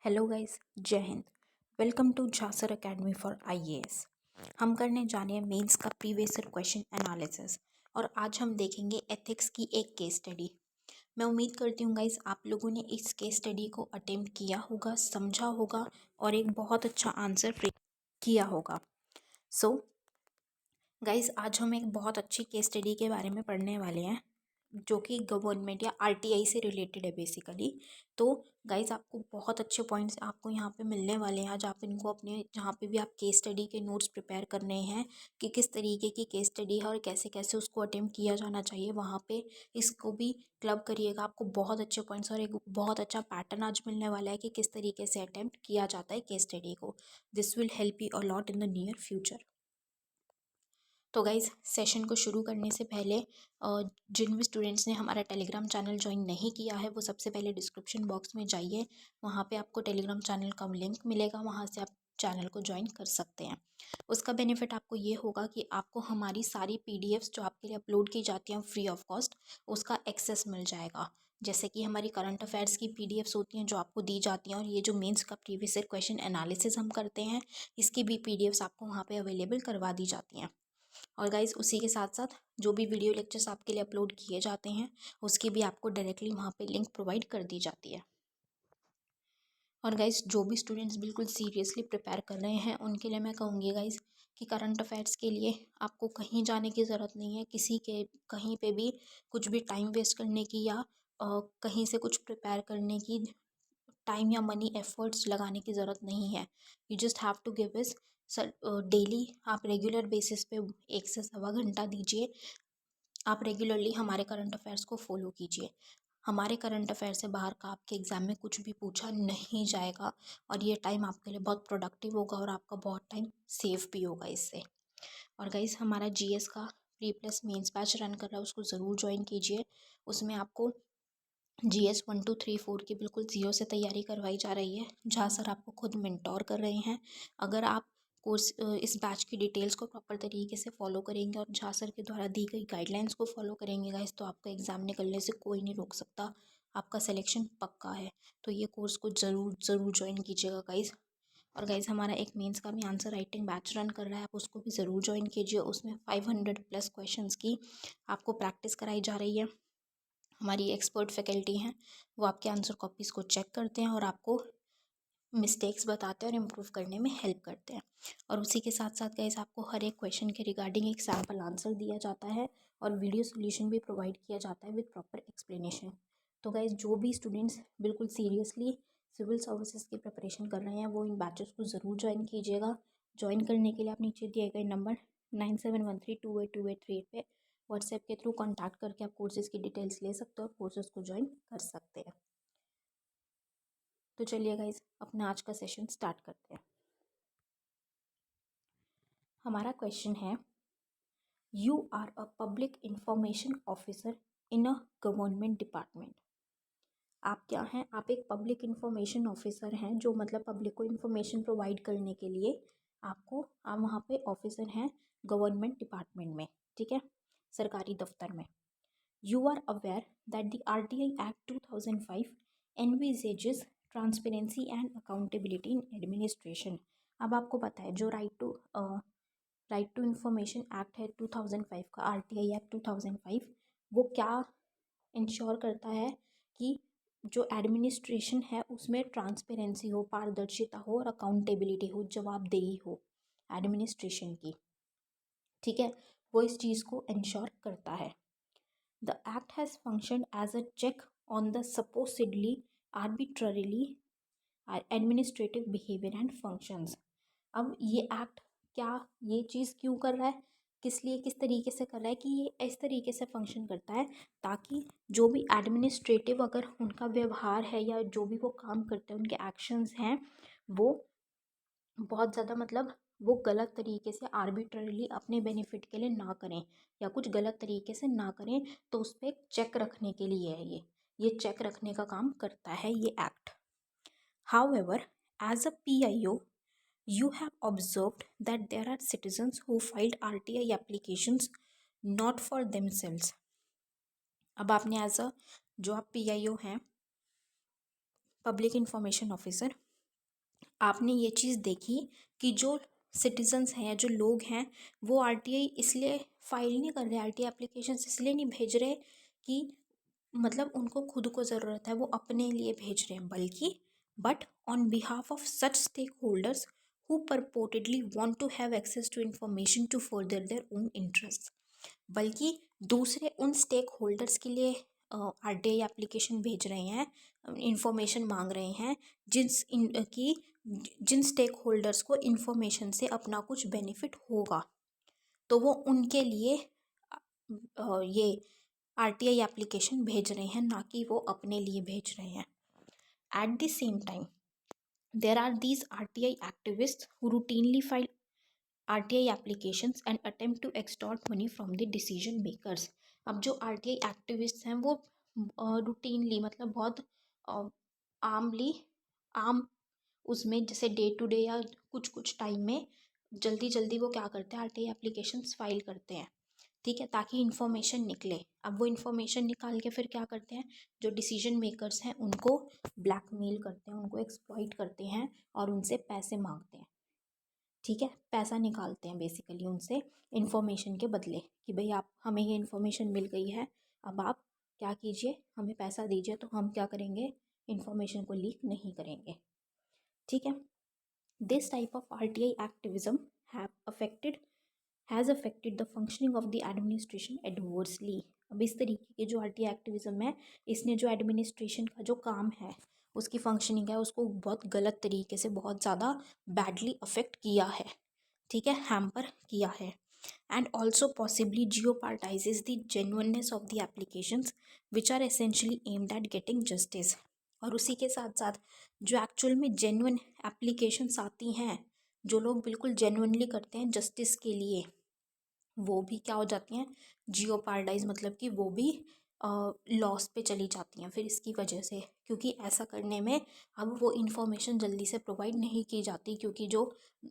Hello guys, जय हिंद। Welcome to झांसर एकेडमी फॉर आईएएस। हम करने जा रहे हैं मेंस का प्रीवियस ईयर क्वेश्चन एनालिसिस और आज हम देखेंगे एथिक्स की एक केस स्टडी। मैं उम्मीद करती हूँ गाइस आप लोगों ने इस केस स्टडी को अटेम्प्ट किया होगा, समझा होगा और एक बहुत अच्छा आंसर किया होगा। सो गाइस आज हम एक बहुत अच्छी केस स्टडी के बारे में पढ़ने वाले हैं जो कि गवर्नमेंट या आरटीआई से रिलेटेड है बेसिकली। तो गाइज आपको बहुत अच्छे पॉइंट्स आपको यहाँ पे मिलने वाले हैं। आज आप इनको अपने जहाँ पे भी आप केस स्टडी के नोट्स प्रिपेयर करने हैं कि किस तरीके की केस स्टडी है और कैसे कैसे उसको अटेम्प्ट किया जाना चाहिए, वहाँ पे इसको भी क्लब करिएगा। आपको बहुत अच्छे पॉइंट्स और एक बहुत अच्छा पैटर्न आज मिलने वाला है कि किस तरीके से अटेम्प्ट किया जाता है केस स्टडी को। This will help you a lot in the near future. तो गाइज़ सेशन को शुरू करने से पहले जिन भी स्टूडेंट्स ने हमारा टेलीग्राम चैनल ज्वाइन नहीं किया है वो सबसे पहले डिस्क्रिप्शन बॉक्स में जाइए, वहाँ पे आपको टेलीग्राम चैनल का लिंक मिलेगा, वहाँ से आप चैनल को ज्वाइन कर सकते हैं। उसका बेनिफिट आपको ये होगा कि आपको हमारी सारी पीडीएफ्स जो आपके लिए अपलोड की जाती हैं फ्री ऑफ कॉस्ट, उसका एक्सेस मिल जाएगा। जैसे कि हमारी करंट अफेयर्स की पीडीएफ्स होती हैं जो आपको दी जाती हैं, और ये जो मेंस का प्रीवियस ईयर क्वेश्चन एनालिसिस हम करते हैं इसकी भी पीडीएफ्स आपको वहाँ पे अवेलेबल करवा दी जाती हैं। और गाइज़ उसी के साथ साथ जो भी वीडियो लेक्चर्स आपके लिए अपलोड किए जाते हैं उसकी भी आपको डायरेक्टली वहाँ पे लिंक प्रोवाइड कर दी जाती है। और गाइज़ जो भी स्टूडेंट्स बिल्कुल सीरियसली प्रिपेयर कर रहे हैं उनके लिए मैं कहूँगी गाइज़ कि करंट अफेयर्स के लिए आपको कहीं जाने की ज़रूरत नहीं है, किसी के कहीं पे भी कुछ भी टाइम वेस्ट करने की या कहीं से कुछ प्रिपेयर करने की टाइम या मनी एफर्ट्स लगाने की ज़रूरत नहीं है। You just have to give is sir daily आप रेगुलर बेसिस पे 1 से 1.25 घंटा दीजिए। आप रेगुलरली हमारे करंट अफेयर्स को फॉलो कीजिए। हमारे करंट अफेयर से बाहर का आपके एग्ज़ाम में कुछ भी पूछा नहीं जाएगा और ये टाइम आपके लिए बहुत प्रोडक्टिव होगा और आपका बहुत टाइम सेव भी होगा इससे। और गाइस हमारा जीएस का pre plus mains batch run कर रहा है, उसको ज़रूर ज्वाइन कीजिए। उसमें आपको GS 1 2 3 4 की बिल्कुल ज़ीरो से तैयारी करवाई जा रही है, जहाँ सर आपको खुद मेंटोर कर रहे हैं। अगर आप कोर्स इस बैच की डिटेल्स को प्रॉपर तरीके से फॉलो करेंगे और झा सर के द्वारा दी गई गाइडलाइंस को फॉलो करेंगे गाइस, तो आपका एग्ज़ाम निकलने से कोई नहीं रोक सकता, आपका सिलेक्शन पक्का है। तो ये कोर्स को ज़रूर ज़रूर ज्वाइन कीजिएगा गाइज़। और गाइज़ हमारा एक मेंस का भी आंसर राइटिंग बैच रन कर रहा है, आप उसको भी ज़रूर ज्वाइन कीजिए। उसमें 500+ क्वेश्चंस की आपको प्रैक्टिस कराई जा रही है। हमारी एक्सपर्ट फैकल्टी हैं, वो आपके आंसर कॉपीज़ को चेक करते हैं और आपको मिस्टेक्स बताते हैं और इम्प्रूव करने में हेल्प करते हैं। और उसी के साथ साथ गाइस आपको हर एक क्वेश्चन के रिगार्डिंग एक सैम्पल आंसर दिया जाता है और वीडियो सोल्यूशन भी प्रोवाइड किया जाता है विद प्रॉपर एक्सप्लेनेशन। तो गाइस जो भी स्टूडेंट्स बिल्कुल सीरियसली सिविल सर्विसेज की प्रिपरेशन कर रहे हैं वो इन बैचेस को ज़रूर ज्वाइन कीजिएगा। ज्वाइन करने के लिए आप नीचे दिए गए नंबर 9713282838 पे व्हाट्सएप के थ्रू कॉन्टैक्ट करके आप कोर्सेज़ की डिटेल्स ले सकते हो और कोर्सेज़ को ज्वाइन कर सकते हैं। तो चलिए गाइज अपना आज का सेशन स्टार्ट करते हैं। हमारा क्वेश्चन है, you are a public information officer in a government department. आप क्या हैं? आप एक पब्लिक इंफॉर्मेशन ऑफिसर हैं, जो मतलब पब्लिक को इंफॉर्मेशन प्रोवाइड करने के लिए आप वहाँ पे ऑफिसर हैं गवर्नमेंट डिपार्टमेंट में, ठीक है, सरकारी दफ्तर में। You are aware that the RTI Act 2005 envisages transparency and accountability in administration. अब आपको पता है जो राइट टू इंफॉर्मेशन एक्ट है 2005 का, RTI Act 2005, वो क्या इंश्योर करता है कि जो एडमिनिस्ट्रेशन है उसमें ट्रांसपेरेंसी हो, पारदर्शिता हो और अकाउंटेबिलिटी हो, जवाबदेही हो एडमिनिस्ट्रेशन की, ठीक है, वो इस चीज़ को इंश्योर करता है। The act has functioned as a check on the supposedly arbitrarily administrative behavior and functions. अब ये एक्ट क्या ये चीज़ क्यों कर रहा है, किस लिए, किस तरीके से कर रहा है कि ये इस तरीके से फंक्शन करता है ताकि जो भी एडमिनिस्ट्रेटिव अगर उनका व्यवहार है या जो भी वो काम करते हैं, उनके एक्शंस हैं, वो बहुत ज़्यादा मतलब वो गलत तरीके से आर्बिट्ररीली अपने बेनिफिट के लिए ना करें या कुछ गलत तरीके से ना करें, तो उस पर एक चेक रखने के लिए है ये चेक रखने का काम करता है ये act. However as a PIO you have observed that there are citizens who filed RTI applications not for themselves. अब आपने एज अ जो आप PIO हैं, पब्लिक इंफॉर्मेशन ऑफिसर, आपने ये चीज़ देखी कि जो सिटीजन्स हैं या जो लोग हैं वो आरटीआई इसलिए फाइल नहीं कर रहे, आरटीआई एप्लीकेशंस इसलिए नहीं भेज रहे कि मतलब उनको खुद को ज़रूरत है, वो अपने लिए भेज रहे हैं, बल्कि but on behalf of such stakeholders who purportedly want to have access to information to further their own interest. बल्कि दूसरे उन स्टेक होल्डर्स के लिए आरटीआई एप्लीकेशन भेज रहे हैं, इंफॉर्मेशन मांग रहे हैं जिन स्टेक होल्डर्स को इंफॉर्मेशन से अपना कुछ बेनिफिट होगा, तो वो उनके लिए ये आरटीआई एप्लीकेशन भेज रहे हैं, ना कि वो अपने लिए भेज रहे हैं। At the same time there are these RTI activist who routinely file RTI applications and attempt to extort money from the decision makers. अब जो आरटीआई एक्टिविस्ट हैं वो रूटीनली मतलब बहुत आमली आम उसमें जैसे डे टू डे या कुछ कुछ टाइम में जल्दी जल्दी वो क्या करते हैं, आरटीआई एप्लीकेशंस फाइल करते हैं, ठीक है, ताकि इन्फॉर्मेशन निकले। अब वो इन्फॉर्मेशन निकाल के फिर क्या करते हैं, जो डिसीजन मेकर्स हैं उनको ब्लैकमेल करते हैं, उनको एक्सप्लॉइट करते हैं और उनसे पैसे मांगते हैं, ठीक है, पैसा निकालते हैं बेसिकली उनसे इन्फॉर्मेशन के बदले कि भाई आप हमें ये इन्फॉर्मेशन मिल गई है, अब आप क्या कीजिए, हमें पैसा दीजिए, तो हम क्या करेंगे, इन्फॉर्मेशन को लीक नहीं करेंगे, ठीक है। This type of RTI activism have affected has affected the functioning of the administration adversely. अब इस तरीके के जो आरटीआई एक्टिविज्म है, इसने जो एडमिनिस्ट्रेशन का जो काम है, उसकी फंक्शनिंग है, उसको बहुत गलत तरीके से बहुत ज़्यादा बैडली अफेक्ट किया है, ठीक है, हैम्पर किया है। And also possibly jeopardises the genuineness of the applications which are essentially aimed at getting justice. और उसी के साथ साथ जो एक्चुअल में जेन्युइन एप्लीकेशंस आती हैं, जो लोग बिल्कुल जेन्युइनली करते हैं जस्टिस के लिए, वो भी क्या हो जाती हैं, जियोपार्डाइज, मतलब कि वो भी लॉस पे चली जाती हैं फिर इसकी वजह से, क्योंकि ऐसा करने में अब वो इन्फॉर्मेशन जल्दी से प्रोवाइड नहीं की जाती, क्योंकि जो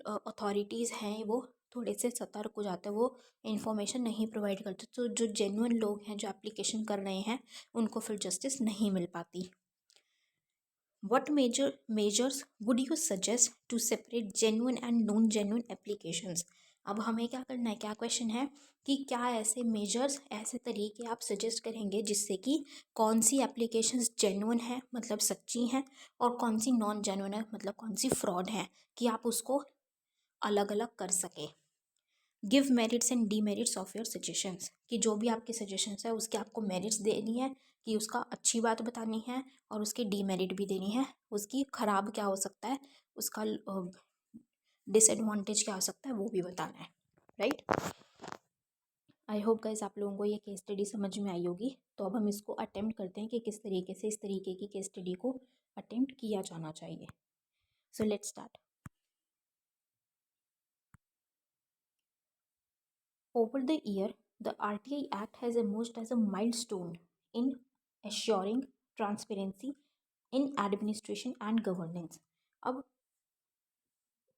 अथॉरिटीज़ हैं वो थोड़े से सतर्क हो जाते हैं, वो इन्फॉर्मेशन नहीं प्रोवाइड करते, तो जो जेन्युइन लोग हैं जो एप्लीकेशन कर रहे हैं उनको फिर जस्टिस नहीं मिल पाती। What major measures would you suggest to separate genuine and non genuine applications? अब हमें क्या करना है, क्या क्वेश्चन है कि क्या ऐसे मेजर्स, ऐसे तरीके आप सजेस्ट करेंगे जिससे कि कौन सी एप्लीकेशंस जेन्युइन है मतलब सच्ची हैं, और कौन सी नॉन जेन्युइन है मतलब कौन सी फ्रॉड है, कि आप उसको अलग अलग कर सके। Give merits and demerits of your suggestions, कि जो भी आपके सजेशंस है उसके आपको मेरिट्स देनी है, कि उसका अच्छी बात बतानी है, और उसकी डीमेरिट भी देनी है, उसकी ख़राब क्या हो सकता है, उसका डिसएडवांटेज क्या हो सकता है, वो भी बताना है, राइट। आई होप गाइस आप लोगों को ये केस स्टडी समझ में आई होगी। तो अब हम इसको अटेम्प्ट करते हैं कि किस तरीके से इस तरीके की केस स्टडी को अटेम्प्ट किया जाना चाहिए। So let's start. Over the year, the RTI Act has emerged as a milestone in assuring transparency in administration and governance. अब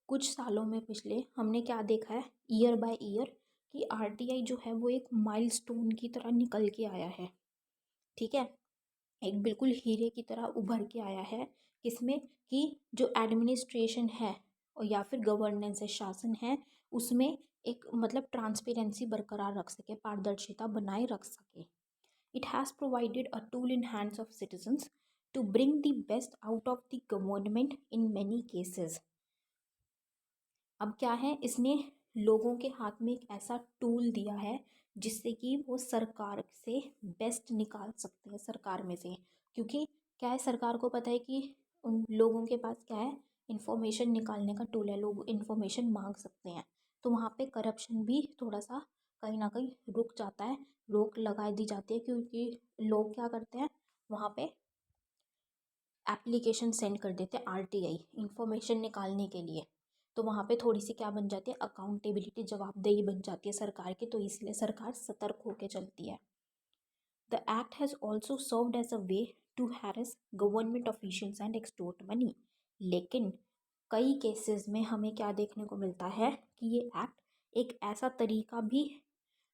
कुछ सालों में पिछले हमने क्या देखा है, ईयर बाय ईयर, कि आरटीआई जो है वो एक माइलस्टोन की तरह निकल के आया है, ठीक है, एक बिल्कुल हीरे की तरह उभर के आया है, किसमें कि जो एडमिनिस्ट्रेशन है और या फिर गवर्नेंस है, शासन है, उसमें एक मतलब ट्रांसपेरेंसी बरकरार रख सके, पारदर्शिता बनाए रख सके। It has provided a tool in hands of citizens to bring the best out of the government in many cases. अब क्या है, इसने लोगों के हाथ में एक ऐसा टूल दिया है जिससे कि वो सरकार से बेस्ट निकाल सकते हैं, सरकार में से, क्योंकि क्या है, सरकार को पता है कि उन लोगों के पास क्या है, इन्फॉर्मेशन निकालने का टूल है, लोग इन्फॉर्मेशन मांग सकते हैं, तो वहाँ पे करप्शन भी थोड़ा सा कहीं ना कहीं रुक जाता है, रोक लगा दी जाती है, क्योंकि लोग क्या करते हैं, वहाँ पे एप्लीकेशन सेंड कर देते हैं आरटीआई इंफॉर्मेशन निकालने के लिए, तो वहाँ पे थोड़ी सी क्या बन जाती है, अकाउंटेबिलिटी, जवाबदेही बन जाती है सरकार की, तो इसलिए सरकार सतर्क होकर चलती है। The act has also served as a way to harass government officials and extort money. लेकिन कई केसेस में हमें क्या देखने को मिलता है कि ये एक्ट एक ऐसा तरीका भी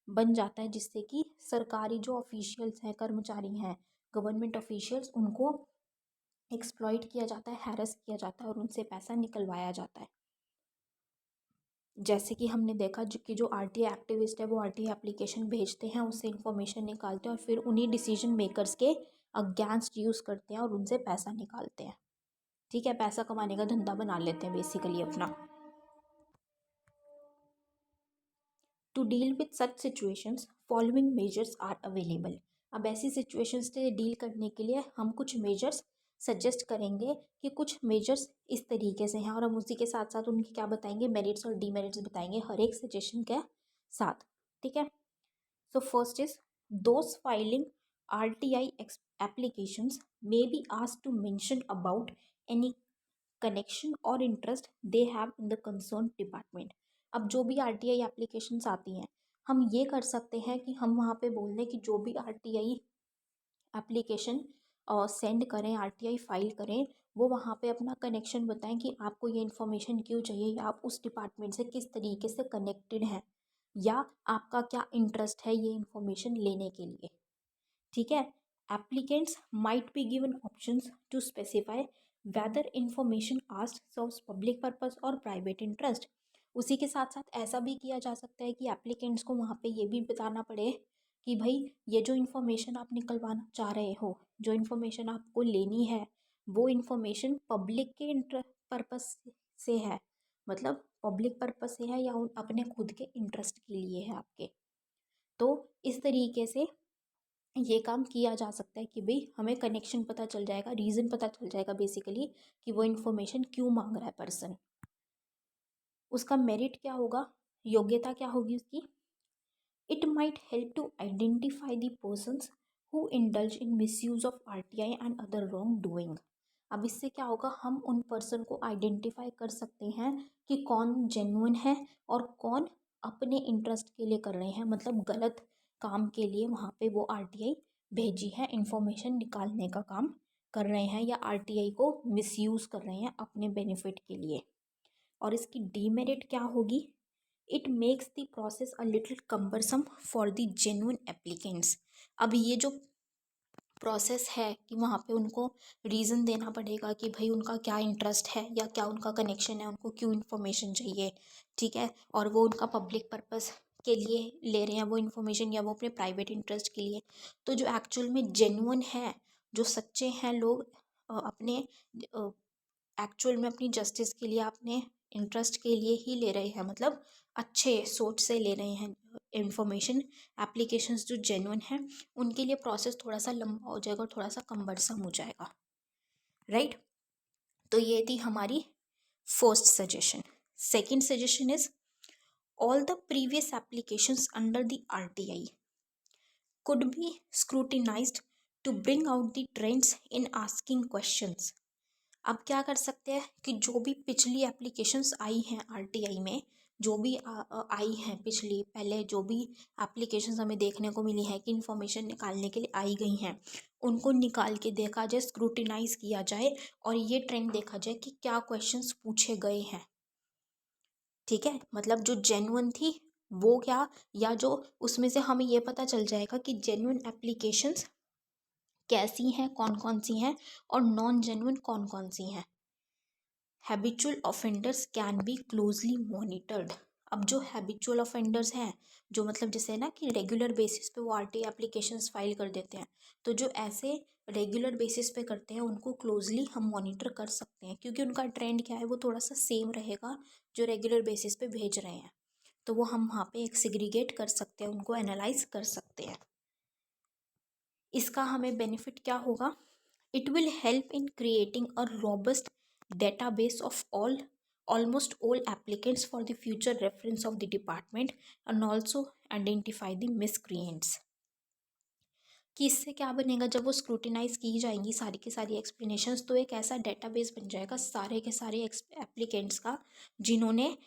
बन जाता है जिससे कि सरकारी जो ऑफिशियल्स हैं, कर्मचारी हैं, गवर्नमेंट ऑफिशियल्स, उनको एक्सप्लॉइट किया जाता है, हैरेस किया जाता है और उनसे पैसा निकलवाया जाता है। जैसे कि हमने देखा कि जो आरटीआई एक्टिविस्ट है वो आरटीआई एप्लीकेशन भेजते हैं, उससे इन्फॉर्मेशन निकालते हैं और फिर उन्हीं डिसीजन मेकर्स के अगेंस्ट यूज़ करते हैं और उनसे पैसा निकालते हैं। ठीक है, पैसा कमाने का धंधा बना लेते हैं बेसिकली अपना। To deal with such situations following measures are available. अब ऐसी सिचुएशंस से डील करने के लिए हम कुछ मेजर्स सजेस्ट करेंगे कि कुछ मेजर्स इस तरीके से हैं, और हम उसी के साथ साथ उनकी क्या बताएंगे, मेरिट्स और डीमेरिट्स बताएंगे हर एक सजेशन के साथ। ठीक है, so first is those filing RTI applications may be asked to mention about any connection और interest they have in the concern department. अब जो भी आरटीआई एप्लीकेशंस आती हैं, हम ये कर सकते हैं कि हम वहाँ पे बोल दें कि जो भी आरटीआई एप्लीकेशन सेंड करें, आरटीआई फाइल करें, वो वहाँ पे अपना कनेक्शन बताएं कि आपको ये इन्फॉर्मेशन क्यों चाहिए, या आप उस डिपार्टमेंट से किस तरीके से कनेक्टेड हैं, या आपका क्या इंटरेस्ट है ये इन्फॉर्मेशन लेने के लिए। ठीक है, applicants might be given options to specify whether information asked serves public purpose और प्राइवेट इंटरेस्ट। उसी के साथ साथ ऐसा भी किया जा सकता है कि एप्लीकेंट्स को वहाँ पे ये भी बताना पड़े कि भाई ये जो इन्फॉर्मेशन आप निकलवाना चाह रहे हो, जो इन्फॉर्मेशन आपको लेनी है, वो इन्फॉर्मेशन पब्लिक के पर्पस से है, मतलब पब्लिक पर्पस से है या अपने खुद के इंटरेस्ट के लिए है आपके। तो इस तरीके से ये काम किया जा सकता है कि भाई हमें कनेक्शन पता चल जाएगा, रीज़न पता चल जाएगा बेसिकली कि वो इन्फॉर्मेशन क्यों मांग रहा है पर्सन। उसका मेरिट क्या होगा, योग्यता क्या होगी उसकी। It might help to identify the persons who indulge in misuse of RTI and other wrong doing. अब इससे क्या होगा, हम उन पर्सन को आइडेंटिफाई कर सकते हैं कि कौन जेन्युइन है और कौन अपने इंटरेस्ट के लिए कर रहे हैं, मतलब गलत काम के लिए वहाँ पे वो आरटीआई भेजी है, इंफॉर्मेशन निकालने का काम कर रहे हैं या आरटीआई को मिसयूज़ कर रहे हैं अपने बेनिफिट के लिए। और इसकी डीमेरिट क्या होगी, it makes the process a little cumbersome for the genuine applicants. अब ये जो प्रोसेस है कि वहाँ पे उनको रीज़न देना पड़ेगा कि भाई उनका क्या इंटरेस्ट है या क्या उनका कनेक्शन है, उनको क्यों इन्फॉर्मेशन चाहिए। ठीक है, और वो उनका पब्लिक पर्पस के लिए ले रहे हैं वो इन्फॉर्मेशन या वो अपने प्राइवेट इंटरेस्ट के लिए। तो जो एक्चुअल में जेन्युइन है, जो सच्चे हैं लोग, अपने एक्चुअल में अपनी जस्टिस के लिए, अपने इंटरेस्ट के लिए ही ले रहे हैं, मतलब अच्छे सोच से ले रहे हैं इंफॉर्मेशन। एप्लीकेशंस जो जेन्युइन हैं उनके लिए प्रोसेस थोड़ा सा लंबा हो जाएगा और थोड़ा सा कम्बरसम हो जाएगा, राइट। तो ये थी हमारी first suggestion. Second suggestion is all the previous applications under the RTI could be scrutinized to bring out the trends in asking questions। अब क्या कर सकते हैं कि जो भी पिछली एप्लीकेशंस आई हैं आरटीआई में, जो भी आई हैं पिछली, पहले जो भी एप्लीकेशंस हमें देखने को मिली है कि इन्फॉर्मेशन निकालने के लिए आई गई हैं, उनको निकाल के देखा जाए, स्क्रूटिनाइज किया जाए और ये ट्रेंड देखा जाए कि क्या क्वेश्चंस पूछे गए हैं। ठीक है, मतलब जो जेन्युइन थी वो क्या, या जो उसमें से हमें ये पता चल जाएगा कि जेन्युइन एप्लीकेशंस कैसी हैं, कौन कौन सी हैं, और नॉन जेन्युइन कौन कौन सी हैं। Habitual offenders can be closely monitored. अब जो हैबिचुअल ऑफेंडर्स हैं, जो मतलब जैसे ना कि रेगुलर बेसिस पे वो आरटी एप्लीकेशंस फाइल कर देते हैं, तो जो ऐसे रेगुलर बेसिस पे करते हैं उनको क्लोजली हम मॉनिटर कर सकते हैं, क्योंकि उनका ट्रेंड क्या है वो थोड़ा सा सेम रहेगा जो रेगुलर बेसिस पे भेज रहे हैं। तो वो हम वहाँ पे एक सेग्रीगेट कर सकते हैं, उनको एनालाइज कर सकते हैं। इसका हमें बेनिफिट क्या होगा, it will help in creating a robust database of almost all applicants for the future reference of the department and also identify the miscreants। कि इससे क्या बनेगा, जब वो स्क्रूटिनाइज की जाएंगी सारी की सारी एक्सप्लेनेशंस, तो एक ऐसा डेटाबेस बन जाएगा सारे के सारे एप्लीकेंट्स का जिन्होंने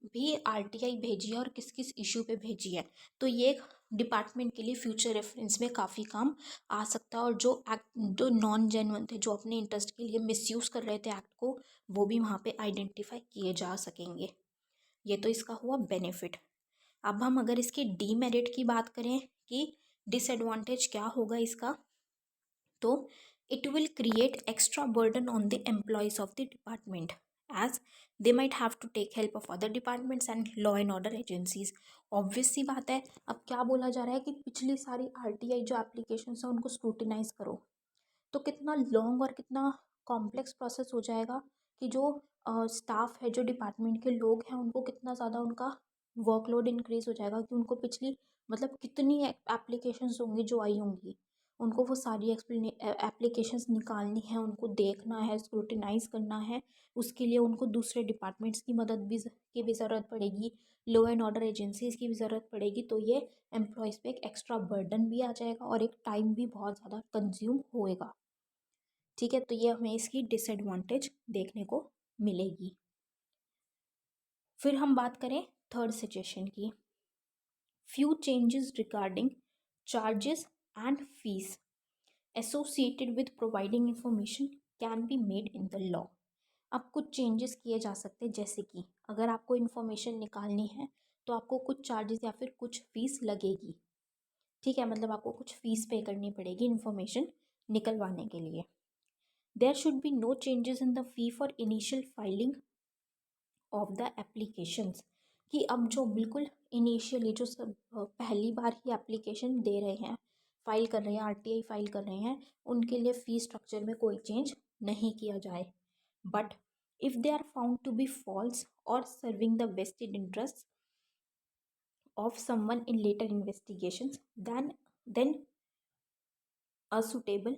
भी आरटीआई भेजी है और किस किस इशू पे भेजी है। तो ये एक डिपार्टमेंट के लिए फ्यूचर रेफरेंस में काफ़ी काम आ सकता है, और जो नॉन जेन्युइन थे, जो अपने इंटरेस्ट के लिए मिसयूज़ कर रहे थे एक्ट को, वो भी वहाँ पे आइडेंटिफाई किए जा सकेंगे। ये तो इसका हुआ बेनिफिट। अब हम अगर इसकी डीमेरिट की बात करें कि डिसएडवांटेज क्या होगा इसका, तो it will create extra burden on the employees of the department, as they might have to take help of other departments and law and order agencies. Obvious सी बात है, अब क्या बोला जा रहा है कि पिछली सारी आरटीआई जो एप्लीकेशंस हैं उनको स्क्रूटिनाइज करो, तो कितना लॉन्ग और कितना कॉम्प्लेक्स प्रोसेस हो जाएगा कि जो स्टाफ है, जो डिपार्टमेंट के लोग हैं, उनको कितना ज़्यादा उनका वर्कलोड इंक्रीज हो जाएगा कि उनको पिछली मतलब कितनी एप्लीकेशंस होंगी जो आई होंगी, उनको वो सारी एप्लीकेशंस निकालनी है, उनको देखना है, स्क्रूटिनाइज करना है। उसके लिए उनको दूसरे डिपार्टमेंट्स की मदद भी की भी ज़रूरत पड़ेगी, लॉ एंड ऑर्डर एजेंसीज की भी ज़रूरत पड़ेगी। तो ये एम्प्लॉयज़ पे एक एक्स्ट्रा बर्डन भी आ जाएगा और एक टाइम भी बहुत ज़्यादा कंज्यूम होएगा। ठीक है, तो ये हमें इसकी डिसएडवांटेज देखने को मिलेगी। फिर हम बात करें थर्ड सजेशन की। Few changes regarding charges and fees associated with providing information can be made in the law. अब कुछ चेंजेस किए जा सकते हैं, जैसे कि अगर आपको इन्फॉर्मेशन निकालनी है तो आपको कुछ चार्जेस या फिर कुछ फीस लगेगी। ठीक है, मतलब आपको कुछ फीस पे करनी पड़ेगी इन्फॉर्मेशन निकलवाने के लिए। There should be no changes in the fee for initial filing of the applications, कि अब जो बिल्कुल इनिशियली जो सब पहली बार ही एप्लीकेशन दे रहे हैं, फाइल कर रहे हैं, आरटीआई फाइल कर रहे हैं, उनके लिए फ़ी स्ट्रक्चर में कोई चेंज नहीं किया जाए। But if they are found to be false और serving the vested interest of someone in later investigations, then a suitable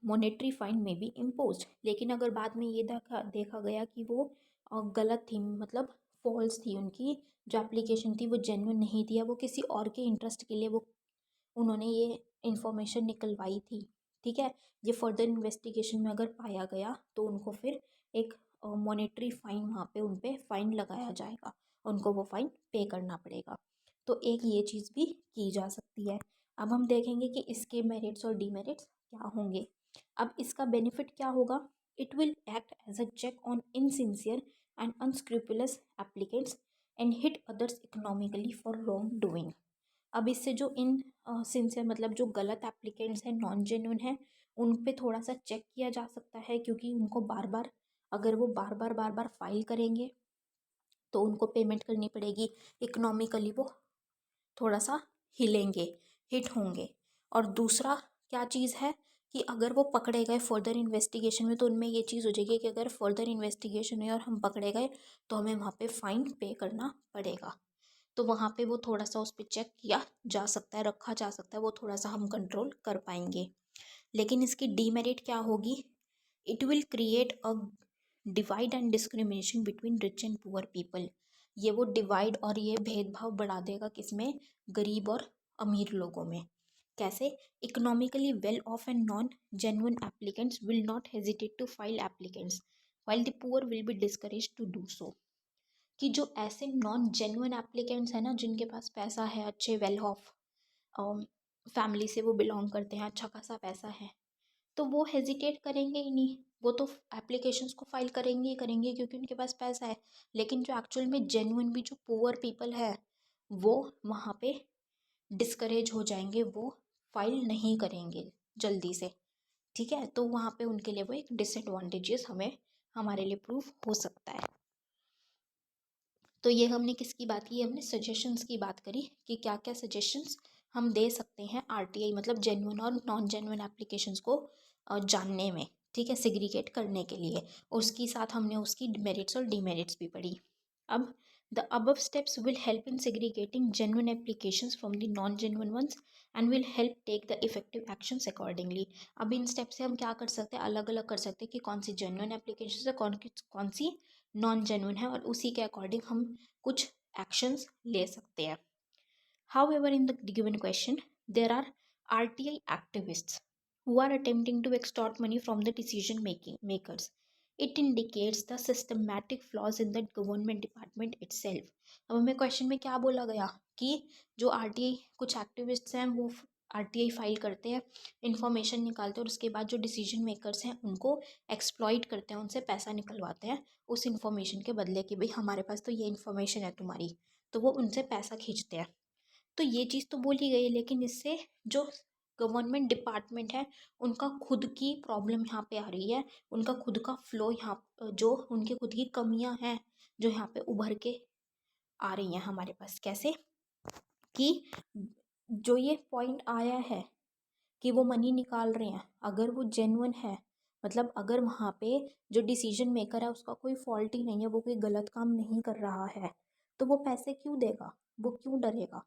monetary fine may be imposed। लेकिन अगर बाद में ये देखा गया कि वो गलत थी, मतलब फॉल्स थी, उनकी जो एप्लीकेशन थी वो जेन्युइन नहीं थी, या वो किसी और के इंटरेस्ट के लिए वो उन्होंने ये इंफॉर्मेशन निकलवाई थी। ठीक है, ये फर्दर इन्वेस्टिगेशन में अगर पाया गया तो उनको फिर एक मॉनेटरी फ़ाइन, वहाँ पे उन पे फ़ाइन लगाया जाएगा, उनको वो फ़ाइन पे करना पड़ेगा। तो एक ये चीज़ भी की जा सकती है। अब हम देखेंगे कि इसके मेरिट्स और डीमेरिट्स क्या होंगे। अब इसका बेनिफिट क्या होगा, it will act as a check on insincere and unscrupulous applicants and hit others economically for wrong doing. अब इससे जो इन सिंसियर मतलब जो गलत एप्लीकेंट्स हैं, नॉन जेन्युइन हैं, उन पे थोड़ा सा चेक किया जा सकता है, क्योंकि उनको बार बार अगर वो बार बार फाइल करेंगे तो उनको पेमेंट करनी पड़ेगी, इकोनॉमिकली वो थोड़ा सा हिलेंगे, हिट होंगे। और दूसरा क्या चीज़ है कि अगर वो पकड़े गए फर्दर इन्वेस्टिगेशन में, तो उनमें ये चीज़ हो जाएगी कि अगर फर्दर इन्वेस्टिगेशन हुई और हम पकड़े गए तो हमें वहाँ पे फ़ाइन पे करना पड़ेगा। तो वहाँ पे वो थोड़ा सा उस पर चेक किया जा सकता है, रखा जा सकता है, वो थोड़ा सा हम कंट्रोल कर पाएंगे। लेकिन इसकी डीमेरिट क्या होगी, it will create a divide and discrimination between rich and poor people. ये वो डिवाइड और ये भेदभाव बढ़ा देगा, किसमें, गरीब और अमीर लोगों में। कैसे, economically well off and non genuine applicants will not hesitate to file applicants while the poor will be discourage to do so. कि जो ऐसे नॉन जेन्युइन एप्लीकेंट्स हैं ना, जिनके पास पैसा है, अच्छे वेल ऑफ फैमिली से वो बिलोंग करते हैं, अच्छा खासा पैसा है, तो वो हेजिटेट करेंगे ही नहीं, वो तो एप्लीकेशंस को फाइल करेंगे ही करेंगे, क्योंकि उनके पास पैसा है। लेकिन जो एक्चुअल में जेन्युइन भी जो पुअर पीपल है, वो वहाँ पे डिस्करेज हो जाएंगे, वो फाइल नहीं करेंगे जल्दी से। ठीक है, तो वहाँ पे उनके लिए वो एक डिसएडवांटेजेस हमारे लिए प्रूफ हो सकता है। तो ये हमने किसकी बात की, हमने सजेशंस की बात करी कि क्या क्या सजेशंस हम दे सकते हैं आरटीआई मतलब जेन्युइन और नॉन जेन्युइन एप्लीकेशंस को जानने में। ठीक है, सेग्रीगेट करने के लिए। उसके साथ हमने उसकी मेरिट्स और डीमेरिट्स भी पढ़ी। अब the above steps will help in segregating genuine applications from the non genuine ones and will help take the effective actions accordingly. अब इन स्टेप से हम क्या कर सकते हैं, अलग अलग कर सकते हैं कि कौन सी जेन्युइन एप्लीकेशन है, कौन सी नॉन जेन्युइन है, और उसी के अकॉर्डिंग हम कुछ एक्शंस ले सकते हैं। However, in the given question, there are RTI activists who are attempting to extort money from the decision making makers. It indicates the systematic flaws in the government department itself. अब हमें question में क्या बोला गया कि जो RTI कुछ activists हैं वो आरटीआई फाइल करते हैं, इंफॉर्मेशन निकालते हैं, और उसके बाद जो डिसीजन मेकर्स हैं उनको एक्सप्लॉइट करते हैं, उनसे पैसा निकलवाते हैं उस इंफॉर्मेशन के बदले कि भाई हमारे पास तो ये इन्फॉर्मेशन है तुम्हारी, तो वो उनसे पैसा खींचते हैं। तो ये चीज़ तो बोली गई है, लेकिन इससे जो गवर्नमेंट डिपार्टमेंट है, उनका खुद की प्रॉब्लम यहाँ पे आ रही है, उनका खुद का फ्लो यहाँ, जो उनकी खुद की कमियां हैं जो यहाँ पे उभर के आ रही हैं हमारे पास। कैसे कि जो ये पॉइंट आया है कि वो मनी निकाल रहे हैं, अगर वो जेन्युइन है, मतलब अगर वहाँ पे जो डिसीजन मेकर है उसका कोई फॉल्ट ही नहीं है, वो कोई गलत काम नहीं कर रहा है, तो वो पैसे क्यों देगा, वो क्यों डरेगा?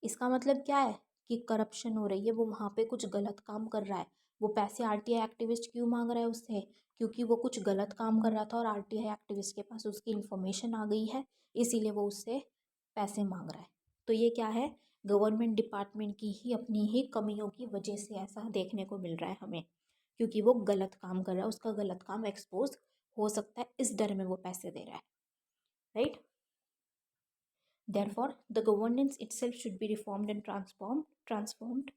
इसका मतलब क्या है कि करप्शन हो रही है, वो वहाँ पे कुछ गलत काम कर रहा है। वो पैसे आरटीआई एक्टिविस्ट क्यों मांग रहा है उससे? क्योंकि वो कुछ गलत काम कर रहा था और आरटीआई एक्टिविस्ट के पास उसकी इन्फॉर्मेशन आ गई है, इसीलिए वो उससे पैसे मांग रहा है। तो ये क्या है? गवर्नमेंट डिपार्टमेंट की ही अपनी ही कमियों की वजह से ऐसा देखने को मिल रहा है हमें, क्योंकि वो गलत काम कर रहा है, उसका गलत काम एक्सपोज हो सकता है, इस डर में वो पैसे दे रहा है। Right? Therefore, the governance itself should be reformed and transformed,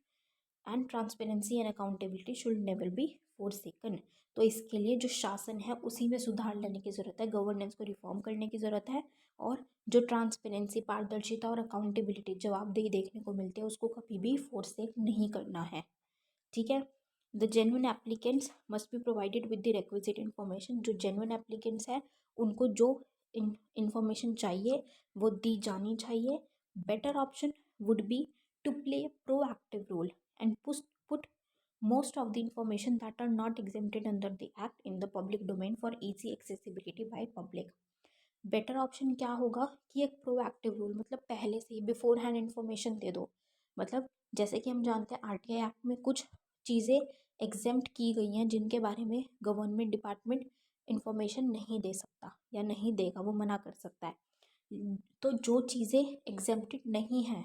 and transparency and accountability should never be forsaken. तो इसके लिए जो शासन है उसी में सुधार लाने की ज़रूरत है, गवर्नेंस को रिफॉर्म करने की ज़रूरत है, और जो ट्रांसपेरेंसी, पारदर्शिता और अकाउंटेबिलिटी, जवाबदेही देखने को मिलती है, उसको कभी भी फोरसेक नहीं करना है। ठीक है? The genuine applicants must be provided with the requisite information. जो जेन्युइन एप्लीकेंट्स हैं उनको जो इन्फॉर्मेशन चाहिए वो दी जानी चाहिए। Better option would be to play proactive role and put most of the information that are not exempted under the act in the public domain for easy accessibility by public. Better option क्या होगा कि एक proactive rule, मतलब पहले से ही before hand information दे दो। मतलब जैसे कि हम जानते हैं आरटीआई एक्ट में कुछ चीज़ें एग्जेम्प्ट की गई हैं जिनके बारे में गवर्नमेंट डिपार्टमेंट इन्फॉर्मेशन नहीं दे सकता या नहीं देगा, वो मना कर सकता है। तो जो चीज़ें एग्जेम्प्टेड नहीं हैं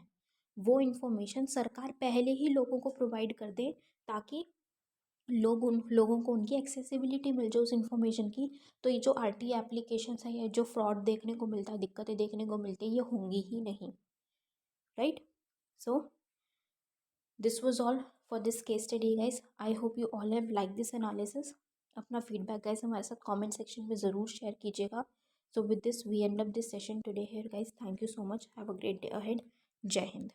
वो इन्फॉर्मेशन सरकार पहले ही लोगों को प्रोवाइड कर दे, ताकि उन लोगों को उनकी एक्सेसिबिलिटी मिल जाए उस इन्फॉर्मेशन की। तो ये जो आरटीआई एप्लीकेशंस है या जो फ्रॉड देखने को मिलता है, दिक्कतें देखने को मिलती है, ये होंगी ही नहीं। Right? So this was all for this case study guys. I hope you all have like this analysis. अपना फीडबैक गाइज हमारे साथ कमेंट सेक्शन में ज़रूर शेयर कीजिएगा। So with this we end up this session today here guys. Thank you so much. Have a great day ahead. जय हिंद।